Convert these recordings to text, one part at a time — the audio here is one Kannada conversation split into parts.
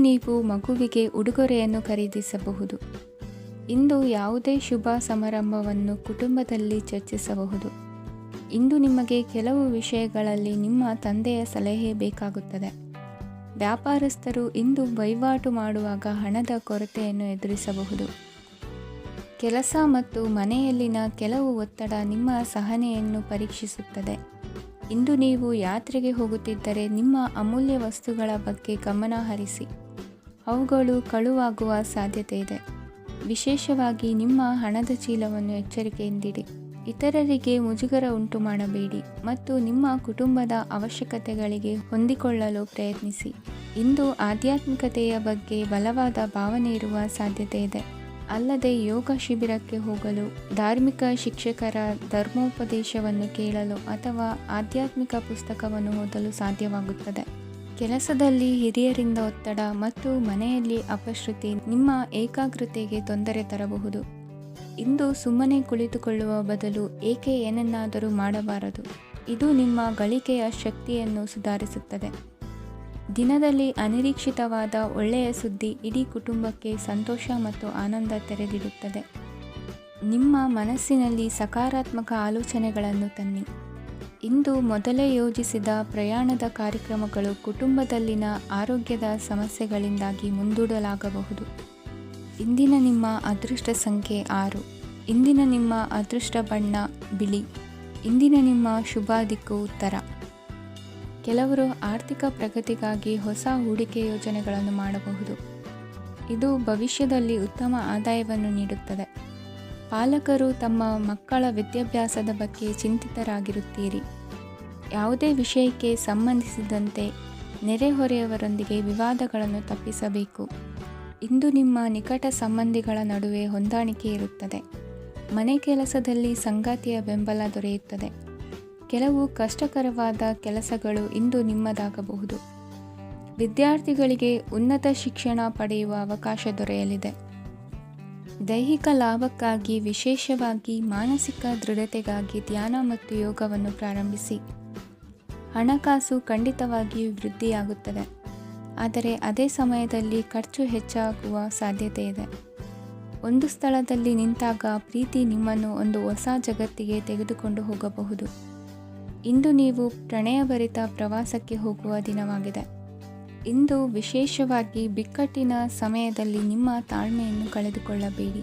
ನೀವು ಮಗುವಿಗೆ ಉಡುಗೊರೆಯನ್ನು ಖರೀದಿಸಬಹುದು. ಇಂದು ಯಾವುದೇ ಶುಭ ಸಮಾರಂಭವನ್ನು ಕುಟುಂಬದಲ್ಲಿ ಚರ್ಚಿಸಬಹುದು. ಇಂದು ನಿಮಗೆ ಕೆಲವು ವಿಷಯಗಳಲ್ಲಿ ನಿಮ್ಮ ತಂದೆಯ ಸಲಹೆ ಬೇಕಾಗುತ್ತದೆ. ವ್ಯಾಪಾರಸ್ಥರು ಇಂದು ವಹಿವಾಟು ಮಾಡುವಾಗ ಹಣದ ಕೊರತೆಯನ್ನು ಎದುರಿಸಬಹುದು. ಕೆಲಸ ಮತ್ತು ಮನೆಯಲ್ಲಿನ ಕೆಲವು ಒತ್ತಡ ನಿಮ್ಮ ಸಹನೆಯನ್ನು ಪರೀಕ್ಷಿಸುತ್ತದೆ. ಇಂದು ನೀವು ಯಾತ್ರೆಗೆ ಹೋಗುತ್ತಿದ್ದರೆ ನಿಮ್ಮ ಅಮೂಲ್ಯ ವಸ್ತುಗಳ ಬಗ್ಗೆ ಗಮನ ಹರಿಸಿ. ಅವುಗಳು ಕಳುವಾಗುವ ಸಾಧ್ಯತೆ ಇದೆ. ವಿಶೇಷವಾಗಿ ನಿಮ್ಮ ಹಣದ ಚೀಲವನ್ನು ಎಚ್ಚರಿಕೆಯಿಂದಿಡಿ. ಇತರರಿಗೆ ಮುಜುಗರ ಉಂಟು ಮಾಡಬೇಡಿ ಮತ್ತು ನಿಮ್ಮ ಕುಟುಂಬದ ಅವಶ್ಯಕತೆಗಳಿಗೆ ಹೊಂದಿಕೊಳ್ಳಲು ಪ್ರಯತ್ನಿಸಿ. ಇಂದು ಆಧ್ಯಾತ್ಮಿಕತೆಯ ಬಗ್ಗೆ ಬಲವಾದ ಭಾವನೆ ಇರುವ ಸಾಧ್ಯತೆ ಇದೆ. ಅಲ್ಲದೆ ಯೋಗ ಶಿಬಿರಕ್ಕೆ ಹೋಗಲು, ಧಾರ್ಮಿಕ ಶಿಕ್ಷಕರ ಧರ್ಮೋಪದೇಶವನ್ನು ಕೇಳಲು ಅಥವಾ ಆಧ್ಯಾತ್ಮಿಕ ಪುಸ್ತಕವನ್ನು ಓದಲು ಸಾಧ್ಯವಾಗುತ್ತದೆ. ಕೆಲಸದಲ್ಲಿ ಹಿರಿಯರಿಂದ ಒತ್ತಡ ಮತ್ತು ಮನೆಯಲ್ಲಿ ಅಪಶ್ರುತಿ ನಿಮ್ಮ ಏಕಾಗ್ರತೆಗೆ ತೊಂದರೆ ತರಬಹುದು. ಇಂದು ಸುಮ್ಮನೆ ಕುಳಿತುಕೊಳ್ಳುವ ಬದಲು ಏಕೆ ಏನನ್ನಾದರೂ ಮಾಡಬಾರದು. ಇದು ನಿಮ್ಮ ಗಳಿಕೆಯ ಶಕ್ತಿಯನ್ನು ಸುಧಾರಿಸುತ್ತದೆ. ದಿನದಲ್ಲಿ ಅನಿರೀಕ್ಷಿತವಾದ ಒಳ್ಳೆಯ ಸುದ್ದಿ ಇಡೀ ಕುಟುಂಬಕ್ಕೆ ಸಂತೋಷ ಮತ್ತು ಆನಂದ ತೆರೆದಿಡುತ್ತದೆ. ನಿಮ್ಮ ಮನಸ್ಸಿನಲ್ಲಿ ಸಕಾರಾತ್ಮಕ ಆಲೋಚನೆಗಳನ್ನು ತನ್ನಿ. ಇಂದು ಮೊದಲೇ ಯೋಜಿಸಿದ ಪ್ರಯಾಣದ ಕಾರ್ಯಕ್ರಮಗಳು ಕುಟುಂಬದಲ್ಲಿನ ಆರೋಗ್ಯದ ಸಮಸ್ಯೆಗಳಿಂದಾಗಿ ಮುಂದೂಡಲಾಗಬಹುದು. ಇಂದಿನ ನಿಮ್ಮ ಅದೃಷ್ಟ ಸಂಖ್ಯೆ 6. ಇಂದಿನ ನಿಮ್ಮ ಅದೃಷ್ಟ ಬಣ್ಣ ಬಿಳಿ. ಇಂದಿನ ನಿಮ್ಮ ಶುಭ ದಿಕ್ಕು ಉತ್ತರ. ಕೆಲವರು ಆರ್ಥಿಕ ಪ್ರಗತಿಗಾಗಿ ಹೊಸ ಹೂಡಿಕೆ ಯೋಜನೆಗಳನ್ನು ಮಾಡಬಹುದು. ಇದು ಭವಿಷ್ಯದಲ್ಲಿ ಉತ್ತಮ ಆದಾಯವನ್ನು ನೀಡುತ್ತದೆ. ಪಾಲಕರು ತಮ್ಮ ಮಕ್ಕಳ ವಿದ್ಯಾಭ್ಯಾಸದ ಬಗ್ಗೆ ಚಿಂತಿತರಾಗಿರುತ್ತೀರಿ. ಯಾವುದೇ ವಿಷಯಕ್ಕೆ ಸಂಬಂಧಿಸಿದಂತೆ ನೆರೆಹೊರೆಯವರೊಂದಿಗೆ ವಿವಾದಗಳನ್ನು ತಪ್ಪಿಸಬೇಕು. ಇಂದು ನಿಮ್ಮ ನಿಕಟ ಸಂಬಂಧಿಗಳ ನಡುವೆ ಹೊಂದಾಣಿಕೆ ಇರುತ್ತದೆ. ಮನೆ ಕೆಲಸದಲ್ಲಿ ಸಂಗಾತಿಯ ಬೆಂಬಲ ದೊರೆಯುತ್ತದೆ. ಕೆಲವು ಕಷ್ಟಕರವಾದ ಕೆಲಸಗಳು ಇಂದು ನಿಮ್ಮದಾಗಬಹುದು. ವಿದ್ಯಾರ್ಥಿಗಳಿಗೆ ಉನ್ನತ ಶಿಕ್ಷಣ ಪಡೆಯುವ ಅವಕಾಶ ದೊರೆಯಲಿದೆ. ದೈಹಿಕ ಲಾಭಕ್ಕಾಗಿ, ವಿಶೇಷವಾಗಿ ಮಾನಸಿಕ ದೃಢತೆಗಾಗಿ ಧ್ಯಾನ ಮತ್ತು ಯೋಗವನ್ನು ಪ್ರಾರಂಭಿಸಿ. ಹಣಕಾಸು ಖಂಡಿತವಾಗಿಯೂ ವೃದ್ಧಿಯಾಗುತ್ತದೆ, ಆದರೆ ಅದೇ ಸಮಯದಲ್ಲಿ ಖರ್ಚು ಹೆಚ್ಚಾಗುವ ಸಾಧ್ಯತೆ ಇದೆ. ಒಂದು ಸ್ಥಳದಲ್ಲಿ ನಿಂತಾಗ ಪ್ರೀತಿ ನಿಮ್ಮನ್ನು ಒಂದು ಹೊಸ ಜಗತ್ತಿಗೆ ತೆಗೆದುಕೊಂಡು ಹೋಗಬಹುದು. ಇಂದು ನೀವು ಪ್ರಣಯಭರಿತ ಪ್ರವಾಸಕ್ಕೆ ಹೋಗುವ ದಿನವಾಗಿದೆ. ಇಂದು ವಿಶೇಷವಾಗಿ ಬಿಕ್ಕಟ್ಟಿನ ಸಮಯದಲ್ಲಿ ನಿಮ್ಮ ತಾಳ್ಮೆಯನ್ನು ಕಳೆದುಕೊಳ್ಳಬೇಡಿ.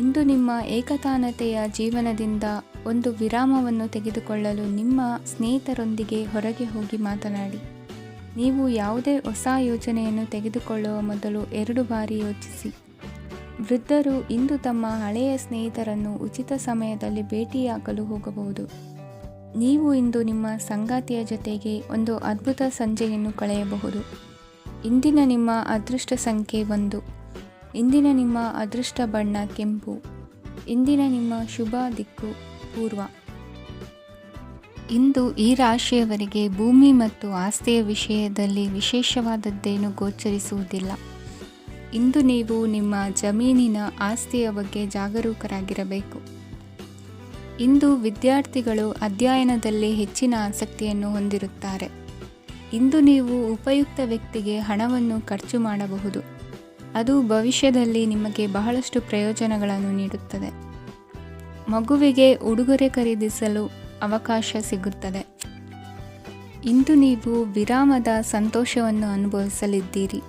ಇಂದು ನಿಮ್ಮ ಏಕತಾನತೆಯ ಜೀವನದಿಂದ ಒಂದು ವಿರಾಮವನ್ನು ತೆಗೆದುಕೊಳ್ಳಲು ನಿಮ್ಮ ಸ್ನೇಹಿತರೊಂದಿಗೆ ಹೊರಗೆ ಹೋಗಿ ಮಾತನಾಡಿ. ನೀವು ಯಾವುದೇ ಹೊಸ ಯೋಜನೆಯನ್ನು ತೆಗೆದುಕೊಳ್ಳುವ ಮೊದಲು 2 ಬಾರಿ ಯೋಚಿಸಿ. ವೃದ್ಧರು ಇಂದು ತಮ್ಮ ಹಳೆಯ ಸ್ನೇಹಿತರನ್ನು ಉಚಿತ ಸಮಯದಲ್ಲಿ ಭೇಟಿಯಾಗಲು ಹೋಗಬಹುದು. ನೀವು ಇಂದು ನಿಮ್ಮ ಸಂಗಾತಿಯ ಜೊತೆಗೆ ಒಂದು ಅದ್ಭುತ ಸಂಜೆಯನ್ನು ಕಳೆಯಬಹುದು. ಇಂದಿನ ನಿಮ್ಮ ಅದೃಷ್ಟ ಸಂಖ್ಯೆ 1. ಇಂದಿನ ನಿಮ್ಮ ಅದೃಷ್ಟ ಬಣ್ಣ ಕೆಂಪು. ಇಂದಿನ ನಿಮ್ಮ ಶುಭ ದಿಕ್ಕು ಪೂರ್ವ. ಇಂದು ಈ ರಾಶಿಯವರಿಗೆ ಭೂಮಿ ಮತ್ತು ಆಸ್ತಿಯ ವಿಷಯದಲ್ಲಿ ವಿಶೇಷವಾದದ್ದೇನು ಗೋಚರಿಸುವುದಿಲ್ಲ. ಇಂದು ನೀವು ನಿಮ್ಮ ಜಮೀನಿನ ಆಸ್ತಿಯ ಬಗ್ಗೆ ಜಾಗರೂಕರಾಗಿರಬೇಕು. ಇಂದು ವಿದ್ಯಾರ್ಥಿಗಳು ಅಧ್ಯಯನದಲ್ಲಿ ಹೆಚ್ಚಿನ ಆಸಕ್ತಿಯನ್ನು ಹೊಂದಿರುತ್ತಾರೆ. ಇಂದು ನೀವು ಉಪಯುಕ್ತ ವ್ಯಕ್ತಿಗೆ ಹಣವನ್ನು ಖರ್ಚು ಮಾಡಬಹುದು. ಅದು ಭವಿಷ್ಯದಲ್ಲಿ ನಿಮಗೆ ಬಹಳಷ್ಟು ಪ್ರಯೋಜನಗಳನ್ನು ನೀಡುತ್ತದೆ. ಮಗುವಿಗೆ ಉಡುಗೊರೆ ಖರೀದಿಸಲು ಅವಕಾಶ ಸಿಗುತ್ತದೆ. ಇಂದು ನೀವು ವಿರಾಮದ ಸಂತೋಷವನ್ನು ಅನುಭವಿಸಲಿದ್ದೀರಿ.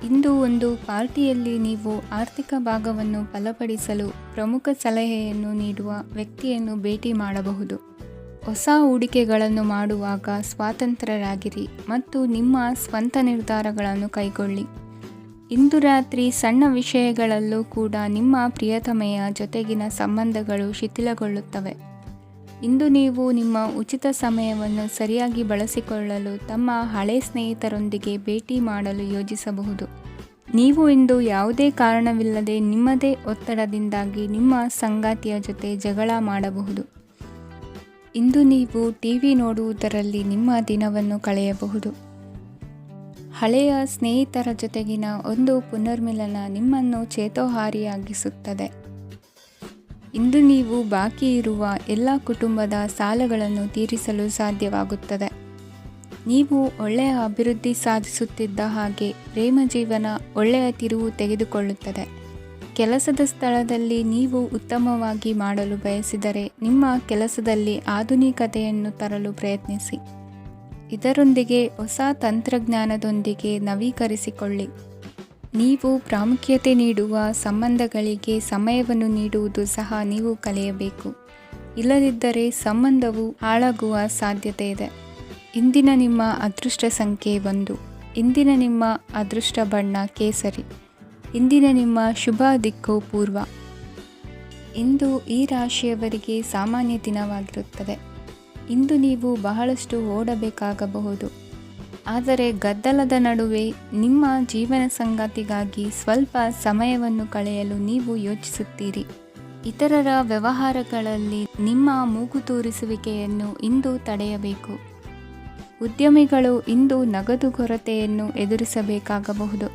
ಇಂದು ಒಂದು ಪಾರ್ಟಿಯಲ್ಲಿ ನೀವು ಆರ್ಥಿಕ ಭಾಗವನ್ನು ಬಲಪಡಿಸಲು ಪ್ರಮುಖ ಸಲಹೆಯನ್ನು ನೀಡುವ ವ್ಯಕ್ತಿಯನ್ನು ಭೇಟಿ ಮಾಡಬಹುದು. ಹೊಸ ಹೂಡಿಕೆಗಳನ್ನು ಮಾಡುವಾಗ ಸ್ವಾತಂತ್ರ್ಯರಾಗಿರಿ ಮತ್ತು ನಿಮ್ಮ ಸ್ವಂತ ನಿರ್ಧಾರಗಳನ್ನು ಕೈಗೊಳ್ಳಿ. ಇಂದು ರಾತ್ರಿ ಸಣ್ಣ ವಿಷಯಗಳಲ್ಲೂ ಕೂಡ ನಿಮ್ಮ ಪ್ರಿಯತಮೆಯ ಜೊತೆಗಿನ ಸಂಬಂಧಗಳು ಶಿಥಿಲಗೊಳ್ಳುತ್ತವೆ. ಇಂದು ನೀವು ನಿಮ್ಮ ಉಚಿತ ಸಮಯವನ್ನು ಸರಿಯಾಗಿ ಬಳಸಿಕೊಳ್ಳಲು ತಮ್ಮ ಹಳೆ ಸ್ನೇಹಿತರೊಂದಿಗೆ ಭೇಟಿ ಮಾಡಲು ಯೋಜಿಸಬಹುದು. ನೀವು ಇಂದು ಯಾವುದೇ ಕಾರಣವಿಲ್ಲದೆ ನಿಮ್ಮದೇ ಒತ್ತಡದಿಂದಾಗಿ ನಿಮ್ಮ ಸಂಗಾತಿಯ ಜೊತೆ ಜಗಳ ಮಾಡಬಹುದು. ಇಂದು ನೀವು ಟಿವಿ ನೋಡುವುದರಲ್ಲಿ ನಿಮ್ಮ ದಿನವನ್ನು ಕಳೆಯಬಹುದು. ಹಳೆಯ ಸ್ನೇಹಿತರ ಜೊತೆಗಿನ ಒಂದು ಪುನರ್ಮಿಲನ ನಿಮ್ಮನ್ನು ಚೇತೋಹಾರಿಯಾಗಿಸುತ್ತದೆ. ಇಂದು ನೀವು ಬಾಕಿ ಇರುವ ಎಲ್ಲ ಕುಟುಂಬದ ಸಾಲಗಳನ್ನು ತೀರಿಸಲು ಸಾಧ್ಯವಾಗುತ್ತದೆ. ನೀವು ಒಳ್ಳೆಯ ಅಭಿವೃದ್ಧಿ ಸಾಧಿಸುತ್ತಿದ್ದ ಹಾಗೆ ಪ್ರೇಮ ಜೀವನ ಒಳ್ಳೆಯ ತಿರುವು ತೆಗೆದುಕೊಳ್ಳುತ್ತದೆ. ಕೆಲಸದ ಸ್ಥಳದಲ್ಲಿ ನೀವು ಉತ್ತಮವಾಗಿ ಮಾಡಲು ಬಯಸಿದರೆ ನಿಮ್ಮ ಕೆಲಸದಲ್ಲಿ ಆಧುನಿಕತೆಯನ್ನು ತರಲು ಪ್ರಯತ್ನಿಸಿ. ಇದರೊಂದಿಗೆ ಹೊಸ ತಂತ್ರಜ್ಞಾನದೊಂದಿಗೆ ನವೀಕರಿಸಿಕೊಳ್ಳಿ. ನೀವು ಪ್ರಾಮುಖ್ಯತೆ ನೀಡುವ ಸಂಬಂಧಗಳಿಗೆ ಸಮಯವನ್ನು ನೀಡುವುದು ಸಹ ನೀವು ಕಲಿಯಬೇಕು. ಇಲ್ಲದಿದ್ದರೆ ಸಂಬಂಧವು ಹಾಳಾಗುವ ಸಾಧ್ಯತೆ ಇದೆ. ಇಂದಿನ ನಿಮ್ಮ ಅದೃಷ್ಟ ಸಂಖ್ಯೆ 1. ಇಂದಿನ ನಿಮ್ಮ ಅದೃಷ್ಟ ಬಣ್ಣ ಕೇಸರಿ. ಇಂದಿನ ನಿಮ್ಮ ಶುಭ ದಿಕ್ಕು ಪೂರ್ವ. ಇಂದು ಈ ರಾಶಿಯವರಿಗೆ ಸಾಮಾನ್ಯ ದಿನವಾಗಿರುತ್ತದೆ. ಇಂದು ನೀವು ಬಹಳಷ್ಟು ಓಡಬೇಕಾಗಬಹುದು. ಆದರೆ ಗದ್ದಲದ ನಡುವೆ ನಿಮ್ಮ ಜೀವನ ಸಂಗಾತಿಗಾಗಿ ಸ್ವಲ್ಪ ಸಮಯವನ್ನು ಕಳೆಯಲು ನೀವು ಯೋಚಿಸುತ್ತೀರಿ. ಇತರರ ವ್ಯವಹಾರಗಳಲ್ಲಿ ನಿಮ್ಮ ಮೂಗು ತೂರಿಸುವಿಕೆಯನ್ನು ಇಂದು ತಡೆಯಬೇಕು. ಉದ್ಯಮಿಗಳು ಇಂದು ನಗದು ಕೊರತೆಯನ್ನು ಎದುರಿಸಬೇಕಾಗಬಹುದು.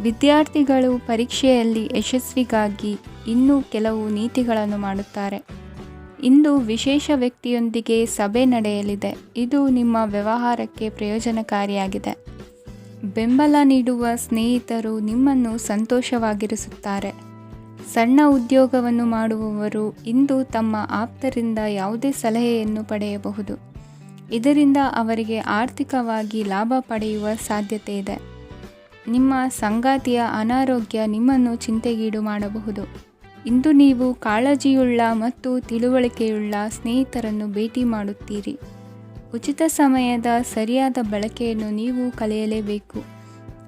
ವಿದ್ಯಾರ್ಥಿಗಳು ಪರೀಕ್ಷೆಯಲ್ಲಿ ಯಶಸ್ವಿಗಾಗಿ ಇನ್ನೂ ಕೆಲವು ನೀತಿಗಳನ್ನು ಮಾಡುತ್ತಾರೆ. ಇಂದು ವಿಶೇಷ ವ್ಯಕ್ತಿಯೊಂದಿಗೆ ಸಭೆ ನಡೆಯಲಿದೆ. ಇದು ನಿಮ್ಮ ವ್ಯವಹಾರಕ್ಕೆ ಪ್ರಯೋಜನಕಾರಿಯಾಗಿದೆ. ಬೆಂಬಲ ನೀಡುವ ಸ್ನೇಹಿತರು ನಿಮ್ಮನ್ನು ಸಂತೋಷವಾಗಿರಿಸುತ್ತಾರೆ. ಸಣ್ಣ ಉದ್ಯೋಗವನ್ನು ಮಾಡುವವರು ಇಂದು ತಮ್ಮ ಆಪ್ತರಿಂದ ಯಾವುದೇ ಸಲಹೆಯನ್ನು ಪಡೆಯಬಹುದು. ಇದರಿಂದ ಅವರಿಗೆ ಆರ್ಥಿಕವಾಗಿ ಲಾಭ ಪಡೆಯುವ ಸಾಧ್ಯತೆ ಇದೆ. ನಿಮ್ಮ ಸಂಗಾತಿಯ ಅನಾರೋಗ್ಯ ನಿಮ್ಮನ್ನು ಚಿಂತೆಗೀಡು ಮಾಡಬಹುದು. ಇಂದು ನೀವು ಕಾಳಜಿಯುಳ್ಳ ಮತ್ತು ತಿಳುವಳಿಕೆಯುಳ್ಳ ಸ್ನೇಹಿತರನ್ನು ಭೇಟಿ ಮಾಡುತ್ತೀರಿ. ಉಚಿತ ಸಮಯದ ಸರಿಯಾದ ಬಳಕೆಯನ್ನು ನೀವು ಕಲಿಯಲೇಬೇಕು.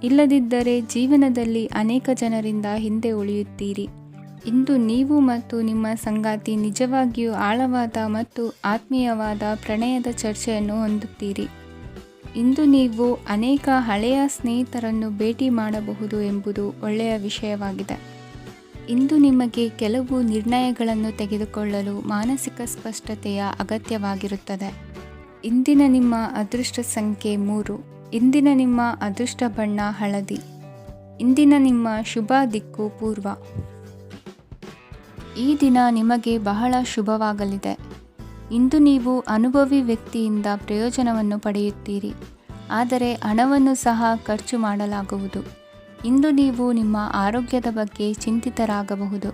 ಇಲ್ಲದಿದ್ದರೆ ಜೀವನದಲ್ಲಿ ಅನೇಕ ಜನರಿಂದ ಹಿಂದೆ ಉಳಿಯುತ್ತೀರಿ. ಇಂದು ನೀವು ಮತ್ತು ನಿಮ್ಮ ಸಂಗಾತಿ ನಿಜವಾಗಿಯೂ ಆಳವಾದ ಮತ್ತು ಆತ್ಮೀಯವಾದ ಪ್ರಣಯದ ಚರ್ಚೆಯನ್ನು ಹೊಂದುತ್ತೀರಿ. ಇಂದು ನೀವು ಅನೇಕ ಹಳೆಯ ಸ್ನೇಹಿತರನ್ನು ಭೇಟಿ ಮಾಡಬಹುದು ಎಂಬುದು ಒಳ್ಳೆಯ ವಿಷಯವಾಗಿದೆ. ಇಂದು ನಿಮಗೆ ಕೆಲವು ನಿರ್ಣಯಗಳನ್ನು ತೆಗೆದುಕೊಳ್ಳಲು ಮಾನಸಿಕ ಸ್ಪಷ್ಟತೆಯ ಅಗತ್ಯವಾಗಿರುತ್ತದೆ. ಇಂದಿನ ನಿಮ್ಮ ಅದೃಷ್ಟ ಸಂಖ್ಯೆ 3. ಇಂದಿನ ನಿಮ್ಮ ಅದೃಷ್ಟ ಬಣ್ಣ ಹಳದಿ. ಇಂದಿನ ನಿಮ್ಮ ಶುಭ ದಿಕ್ಕು ಪೂರ್ವ. ಈ ದಿನ ನಿಮಗೆ ಬಹಳ ಶುಭವಾಗಲಿದೆ. ಇಂದು ನೀವು ಅನುಭವಿ ವ್ಯಕ್ತಿಯಿಂದ ಪ್ರಯೋಜನವನ್ನು ಪಡೆಯುತ್ತೀರಿ. ಆದರೆ ಹಣವನ್ನು ಸಹ ಖರ್ಚು ಮಾಡಲಾಗುವುದು. ಇಂದು ನೀವು ನಿಮ್ಮ ಆರೋಗ್ಯದ ಬಗ್ಗೆ ಚಿಂತಿತರಾಗಬಹುದು.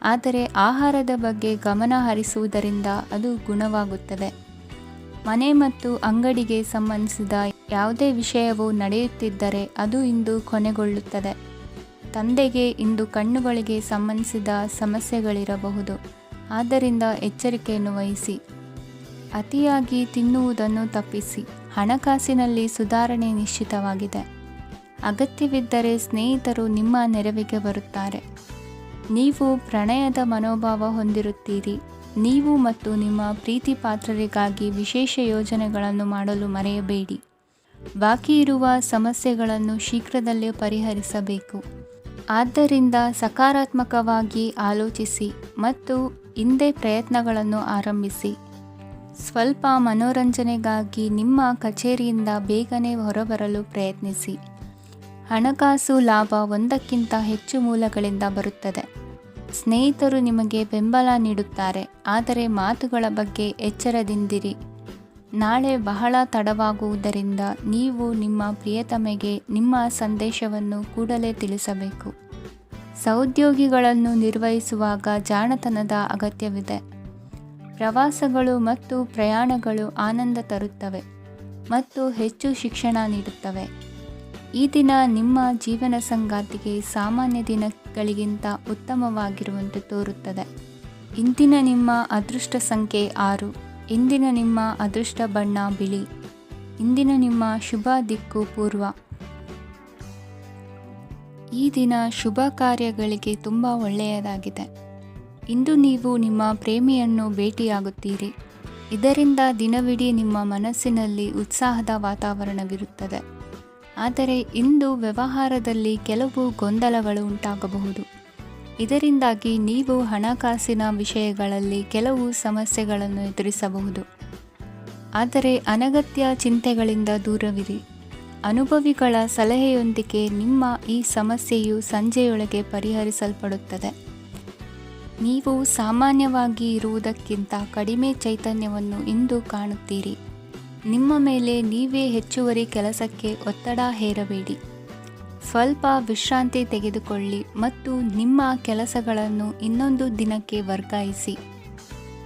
ಆದರೆ ಆಹಾರದ ಬಗ್ಗೆ ಗಮನ ಹರಿಸುವುದರಿಂದ ಅದು ಗುಣವಾಗುತ್ತದೆ. ಮನೆ ಮತ್ತು ಅಂಗಡಿಗೆ ಸಂಬಂಧಿಸಿದ ಯಾವುದೇ ವಿಷಯವು ನಡೆಯುತ್ತಿದ್ದರೆ ಅದು ಇಂದು ಕೊನೆಗೊಳ್ಳುತ್ತದೆ. ತಂದೆಗೆ ಇಂದು ಕಣ್ಣುಗಳಿಗೆ ಸಂಬಂಧಿಸಿದ ಸಮಸ್ಯೆಗಳಿರಬಹುದು. ಆದ್ದರಿಂದ ಎಚ್ಚರಿಕೆಯನ್ನು ವಹಿಸಿ. ಅತಿಯಾಗಿ ತಿನ್ನುವುದನ್ನು ತಪ್ಪಿಸಿ. ಹಣಕಾಸಿನಲ್ಲಿ ಸುಧಾರಣೆ ನಿಶ್ಚಿತವಾಗಿದೆ. ಅಗತ್ಯವಿದ್ದರೆ ಸ್ನೇಹಿತರು ನಿಮ್ಮ ನೆರವಿಗೆ ಬರುತ್ತಾರೆ. ನೀವು ಪ್ರಣಯದ ಮನೋಭಾವ ಹೊಂದಿರುತ್ತೀರಿ. ನೀವು ಮತ್ತು ನಿಮ್ಮ ಪ್ರೀತಿ ಪಾತ್ರರಿಗಾಗಿ ವಿಶೇಷ ಯೋಜನೆಗಳನ್ನು ಮಾಡಲು ಮರೆಯಬೇಡಿ. ಬಾಕಿ ಇರುವ ಸಮಸ್ಯೆಗಳನ್ನು ಶೀಘ್ರದಲ್ಲೇ ಪರಿಹರಿಸಬೇಕು. ಆದ್ದರಿಂದ ಸಕಾರಾತ್ಮಕವಾಗಿ ಆಲೋಚಿಸಿ ಮತ್ತು ಇಂದೇ ಪ್ರಯತ್ನಗಳನ್ನು ಆರಂಭಿಸಿ. ಸ್ವಲ್ಪ ಮನೋರಂಜನೆಗಾಗಿ ನಿಮ್ಮ ಕಚೇರಿಯಿಂದ ಬೇಗನೆ ಹೊರಬರಲು ಪ್ರಯತ್ನಿಸಿ. ಹಣಕಾಸು ಲಾಭ ಒಂದಕ್ಕಿಂತ ಹೆಚ್ಚು ಮೂಲಗಳಿಂದ ಬರುತ್ತದೆ. ಸ್ನೇಹಿತರು ನಿಮಗೆ ಬೆಂಬಲ ನೀಡುತ್ತಾರೆ. ಆದರೆ ಮಾತುಗಳ ಬಗ್ಗೆ ಎಚ್ಚರದಿಂದಿರಿ. ನಾಳೆ ಬಹಳ ತಡವಾಗುವುದರಿಂದ ನೀವು ನಿಮ್ಮ ಪ್ರಿಯತಮೆಗೆ ನಿಮ್ಮ ಸಂದೇಶವನ್ನು ಕೂಡಲೇ ತಿಳಿಸಬೇಕು. ಸಹೋದ್ಯೋಗಿಗಳನ್ನು ನಿರ್ವಹಿಸುವಾಗ ಜಾಣತನದ ಅಗತ್ಯವಿದೆ. ಪ್ರವಾಸಗಳು ಮತ್ತು ಪ್ರಯಾಣಗಳು ಆನಂದ ತರುತ್ತವೆ ಮತ್ತು ಹೆಚ್ಚು ಶಿಕ್ಷಣ ನೀಡುತ್ತವೆ. ಈ ದಿನ ನಿಮ್ಮ ಜೀವನ ಸಂಗಾತಿಗೆ ಸಾಮಾನ್ಯ ದಿನಗಳಿಗಿಂತ ಉತ್ತಮವಾಗಿರುವಂತೆ ತೋರುತ್ತದೆ. ಇಂದಿನ ನಿಮ್ಮ ಅದೃಷ್ಟ ಸಂಖ್ಯೆ 6. ಇಂದಿನ ನಿಮ್ಮ ಅದೃಷ್ಟ ಬಣ್ಣ ಬಿಳಿ. ಇಂದಿನ ನಿಮ್ಮ ಶುಭ ದಿಕ್ಕು ಪೂರ್ವ. ಈ ದಿನ ಶುಭ ಕಾರ್ಯಗಳಿಗೆ ತುಂಬ ಒಳ್ಳೆಯದಾಗಿದೆ. ಇಂದು ನೀವು ನಿಮ್ಮ ಪ್ರೇಮಿಯನ್ನು ಭೇಟಿಯಾಗುತ್ತೀರಿ. ಇದರಿಂದ ದಿನವಿಡೀ ನಿಮ್ಮ ಮನಸ್ಸಿನಲ್ಲಿ ಉತ್ಸಾಹದ ವಾತಾವರಣವಿರುತ್ತದೆ. ಆದರೆ ಇಂದು ವ್ಯವಹಾರದಲ್ಲಿ ಕೆಲವು ಗೊಂದಲಗಳು ಉಂಟಾಗಬಹುದು. ಇದರಿಂದಾಗಿ ನೀವು ಹಣಕಾಸಿನ ವಿಷಯಗಳಲ್ಲಿ ಕೆಲವು ಸಮಸ್ಯೆಗಳನ್ನು ಎದುರಿಸಬಹುದು. ಆದರೆ ಅನಗತ್ಯ ಚಿಂತೆಗಳಿಂದ ದೂರವಿರಿ. ಅನುಭವಿಗಳ ಸಲಹೆಯೊಂದಿಗೆ ನಿಮ್ಮ ಈ ಸಮಸ್ಯೆಯು ಸಂಜೆಯೊಳಗೆ ಪರಿಹರಿಸಲ್ಪಡುತ್ತದೆ. ನೀವು ಸಾಮಾನ್ಯವಾಗಿ ಇರುವುದಕ್ಕಿಂತ ಕಡಿಮೆ ಚೈತನ್ಯವನ್ನು ಇಂದು ಕಾಣುತ್ತೀರಿ. ನಿಮ್ಮ ಮೇಲೆ ನೀವೇ ಹೆಚ್ಚುವರಿ ಕೆಲಸಕ್ಕೆ ಒತ್ತಡ ಹೇರಬೇಡಿ. ಸ್ವಲ್ಪ ವಿಶ್ರಾಂತಿ ತೆಗೆದುಕೊಳ್ಳಿ ಮತ್ತು ನಿಮ್ಮ ಕೆಲಸಗಳನ್ನು ಇನ್ನೊಂದು ದಿನಕ್ಕೆ ವರ್ಗಾಯಿಸಿ.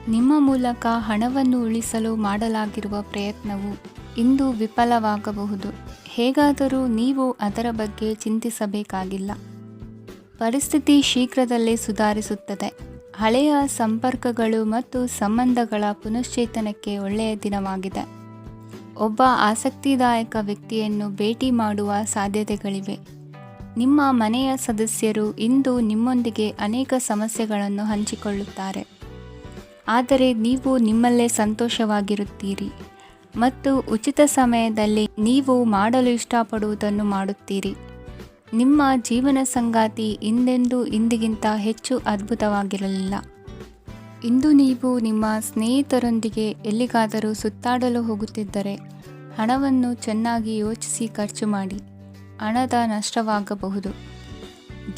ನಿಮ್ಮ ಮೂಲಕ ಹಣವನ್ನು ಉಳಿಸಲು ಮಾಡಲಾಗಿರುವ ಪ್ರಯತ್ನವು ಇಂದು ವಿಫಲವಾಗಬಹುದು. ಹೇಗಾದರೂ ನೀವು ಅದರ ಬಗ್ಗೆ ಚಿಂತಿಸಬೇಕಾಗಿಲ್ಲ. ಪರಿಸ್ಥಿತಿ ಶೀಘ್ರದಲ್ಲೇ ಸುಧಾರಿಸುತ್ತದೆ. ಹಳೆಯ ಸಂಪರ್ಕಗಳು ಮತ್ತು ಸಂಬಂಧಗಳ ಪುನಶ್ಚೇತನಕ್ಕೆ ಒಳ್ಳೆಯ ದಿನವಾಗಿದೆ. ಒಬ್ಬ ಆಸಕ್ತಿದಾಯಕ ವ್ಯಕ್ತಿಯನ್ನು ಭೇಟಿ ಮಾಡುವ ಸಾಧ್ಯತೆಗಳಿವೆ. ನಿಮ್ಮ ಮನೆಯ ಸದಸ್ಯರು ಇಂದು ನಿಮ್ಮೊಂದಿಗೆ ಅನೇಕ ಸಮಸ್ಯೆಗಳನ್ನು ಹಂಚಿಕೊಳ್ಳುತ್ತಾರೆ, ಆದರೆ ನೀವು ನಿಮ್ಮಲ್ಲೇ ಸಂತೋಷವಾಗಿರುತ್ತೀರಿ ಮತ್ತು ಉಚಿತ ಸಮಯದಲ್ಲಿ ನೀವು ಮಾಡಲು ಇಷ್ಟಪಡುವುದನ್ನು ಮಾಡುತ್ತೀರಿ. ನಿಮ್ಮ ಜೀವನ ಸಂಗಾತಿ ಇಂದಿಗಿಂತ ಹೆಚ್ಚು ಅದ್ಭುತವಾಗಿರಲಿಲ್ಲ. ಇಂದು ನೀವು ನಿಮ್ಮ ಸ್ನೇಹಿತರೊಂದಿಗೆ ಎಲ್ಲಿಗಾದರೂ ಸುತ್ತಾಡಲು ಹೋಗುತ್ತಿದ್ದರೆ ಹಣವನ್ನು ಚೆನ್ನಾಗಿ ಯೋಚಿಸಿ ಖರ್ಚು ಮಾಡಿ. ಹಣದ ನಷ್ಟವಾಗಬಹುದು.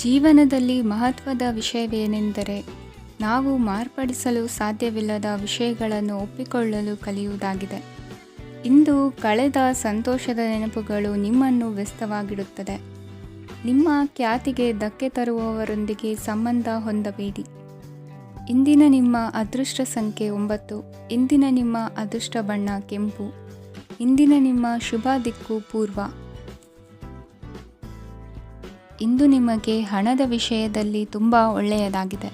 ಜೀವನದಲ್ಲಿ ಮಹತ್ವದ ವಿಷಯವೇನೆಂದರೆ ನಾವು ಮಾರ್ಪಡಿಸಲು ಸಾಧ್ಯವಿಲ್ಲದ ವಿಷಯಗಳನ್ನು ಒಪ್ಪಿಕೊಳ್ಳಲು ಕಲಿಯುವುದಾಗಿದೆ. ಇಂದು ಕಳೆದ ಸಂತೋಷದ ನೆನಪುಗಳು ನಿಮ್ಮನ್ನು ವ್ಯಸ್ತವಾಗಿಡುತ್ತದೆ. ನಿಮ್ಮ ಖ್ಯಾತಿಗೆ ಧಕ್ಕೆ ತರುವವರೊಂದಿಗೆ ಸಂಬಂಧ ಹೊಂದಬೇಡಿ. ಇಂದಿನ ನಿಮ್ಮ ಅದೃಷ್ಟ ಸಂಖ್ಯೆ 9. ಇಂದಿನ ನಿಮ್ಮ ಅದೃಷ್ಟ ಬಣ್ಣ ಕೆಂಪು. ಇಂದಿನ ನಿಮ್ಮ ಶುಭ ದಿಕ್ಕು ಪೂರ್ವ. ಇಂದು ನಿಮಗೆ ಹಣದ ವಿಷಯದಲ್ಲಿ ತುಂಬ ಒಳ್ಳೆಯದಾಗಿದೆ.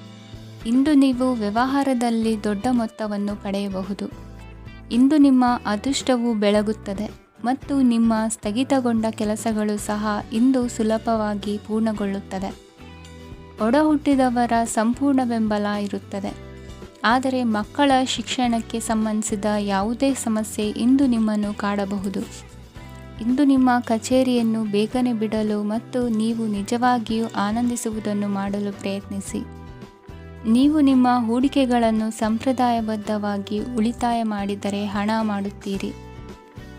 ಇಂದು ನೀವು ವ್ಯವಹಾರದಲ್ಲಿ ದೊಡ್ಡ ಮೊತ್ತವನ್ನು ಪಡೆಯಬಹುದು. ಇಂದು ನಿಮ್ಮ ಅದೃಷ್ಟವು ಬೆಳಗುತ್ತದೆ ಮತ್ತು ನಿಮ್ಮ ಸ್ಥಗಿತಗೊಂಡ ಕೆಲಸಗಳು ಸಹ ಇಂದು ಸುಲಭವಾಗಿ ಪೂರ್ಣಗೊಳ್ಳುತ್ತದೆ. ಒಡಹುಟ್ಟಿದವರ ಸಂಪೂರ್ಣ ಬೆಂಬಲ ಇರುತ್ತದೆ, ಆದರೆ ಮಕ್ಕಳ ಶಿಕ್ಷಣಕ್ಕೆ ಸಂಬಂಧಿಸಿದ ಯಾವುದೇ ಸಮಸ್ಯೆ ಇಂದು ನಿಮ್ಮನ್ನು ಕಾಡಬಹುದು. ಇಂದು ನಿಮ್ಮ ಕಚೇರಿಯನ್ನು ಬೇಗನೆ ಬಿಡಲು ಮತ್ತು ನೀವು ನಿಜವಾಗಿಯೂ ಆನಂದಿಸುವುದನ್ನು ಮಾಡಲು ಪ್ರಯತ್ನಿಸಿ. ನೀವು ನಿಮ್ಮ ಹೂಡಿಕೆಗಳನ್ನು ಸಂಪ್ರದಾಯಬದ್ಧವಾಗಿ ಉಳಿತಾಯ ಮಾಡಿದರೆ ಹಣ ಮಾಡುತ್ತೀರಿ.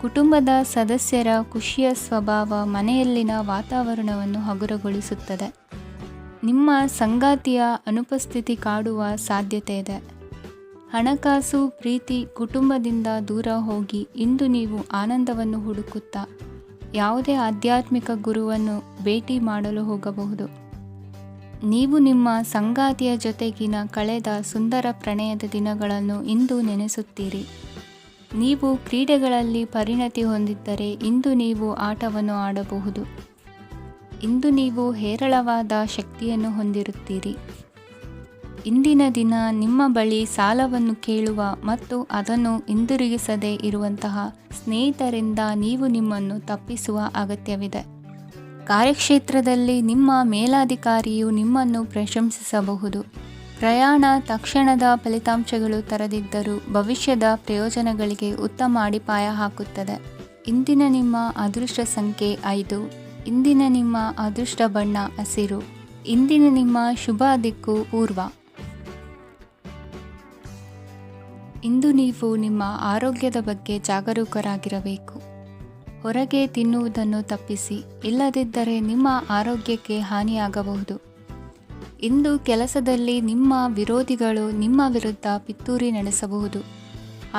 ಕುಟುಂಬದ ಸದಸ್ಯರ ಖುಷಿಯ ಸ್ವಭಾವ ಮನೆಯಲ್ಲಿನ ವಾತಾವರಣವನ್ನು ಹಗುರಗೊಳಿಸುತ್ತದೆ. ನಿಮ್ಮ ಸಂಗಾತಿಯ ಅನುಪಸ್ಥಿತಿ ಕಾಡುವ ಸಾಧ್ಯತೆ ಇದೆ. ಹಣಕಾಸು, ಪ್ರೀತಿ, ಕುಟುಂಬದಿಂದ ದೂರ ಹೋಗಿ ಇಂದು ನೀವು ಆನಂದವನ್ನು ಹುಡುಕುತ್ತಾ ಯಾವುದೇ ಆಧ್ಯಾತ್ಮಿಕ ಗುರುವನ್ನು ಭೇಟಿ ಮಾಡಲು ಹೋಗಬಹುದು. ನೀವು ನಿಮ್ಮ ಸಂಗಾತಿಯ ಜೊತೆಗಿನ ಕಳೆದ ಸುಂದರ ಪ್ರಣಯದ ದಿನಗಳನ್ನು ಇಂದು ನೆನೆಸುತ್ತೀರಿ. ನೀವು ಕ್ರೀಡೆಗಳಲ್ಲಿ ಪರಿಣತಿ ಹೊಂದಿದ್ದರೆ ಇಂದು ನೀವು ಆಟವನ್ನು ಆಡಬಹುದು. ಇಂದು ನೀವು ಹೇರಳವಾದ ಶಕ್ತಿಯನ್ನು ಹೊಂದಿರುತ್ತೀರಿ. ಇಂದಿನ ದಿನ ನಿಮ್ಮ ಬಳಿ ಸಾಲವನ್ನು ಕೇಳುವ ಮತ್ತು ಅದನ್ನು ಹಿಂದಿರುಗಿಸದೇ ಇರುವಂತಹ ಸ್ನೇಹಿತರಿಂದ ನೀವು ನಿಮ್ಮನ್ನು ತಪ್ಪಿಸುವ ಅಗತ್ಯವಿದೆ. ಕಾರ್ಯಕ್ಷೇತ್ರದಲ್ಲಿ ನಿಮ್ಮ ಮೇಲಾಧಿಕಾರಿಯು ನಿಮ್ಮನ್ನು ಪ್ರಶಂಸಿಸಬಹುದು. ಪ್ರಯಾಣ ತಕ್ಷಣದ ಫಲಿತಾಂಶಗಳು ತರದಿದ್ದರೂ ಭವಿಷ್ಯದ ಪ್ರಯೋಜನಗಳಿಗೆ ಉತ್ತಮ ಅಡಿಪಾಯ ಹಾಕುತ್ತದೆ. ಇಂದಿನ ನಿಮ್ಮ ಅದೃಷ್ಟ ಸಂಖ್ಯೆ 5. ಇಂದಿನ ನಿಮ್ಮ ಅದೃಷ್ಟ ಬಣ್ಣ ಹಸಿರು. ಇಂದಿನ ನಿಮ್ಮ ಶುಭ ದಿಕ್ಕು ಪೂರ್ವ. ಇಂದು ನೀವು ನಿಮ್ಮ ಆರೋಗ್ಯದ ಬಗ್ಗೆ ಜಾಗರೂಕರಾಗಿರಬೇಕು. ಹೊರಗೆ ತಿನ್ನುವುದನ್ನು ತಪ್ಪಿಸಿ, ಇಲ್ಲದಿದ್ದರೆ ನಿಮ್ಮ ಆರೋಗ್ಯಕ್ಕೆ ಹಾನಿಯಾಗಬಹುದು. ಇಂದು ಕೆಲಸದಲ್ಲಿ ನಿಮ್ಮ ವಿರೋಧಿಗಳು ನಿಮ್ಮ ವಿರುದ್ಧ ಪಿತೂರಿ ನಡೆಸಬಹುದು,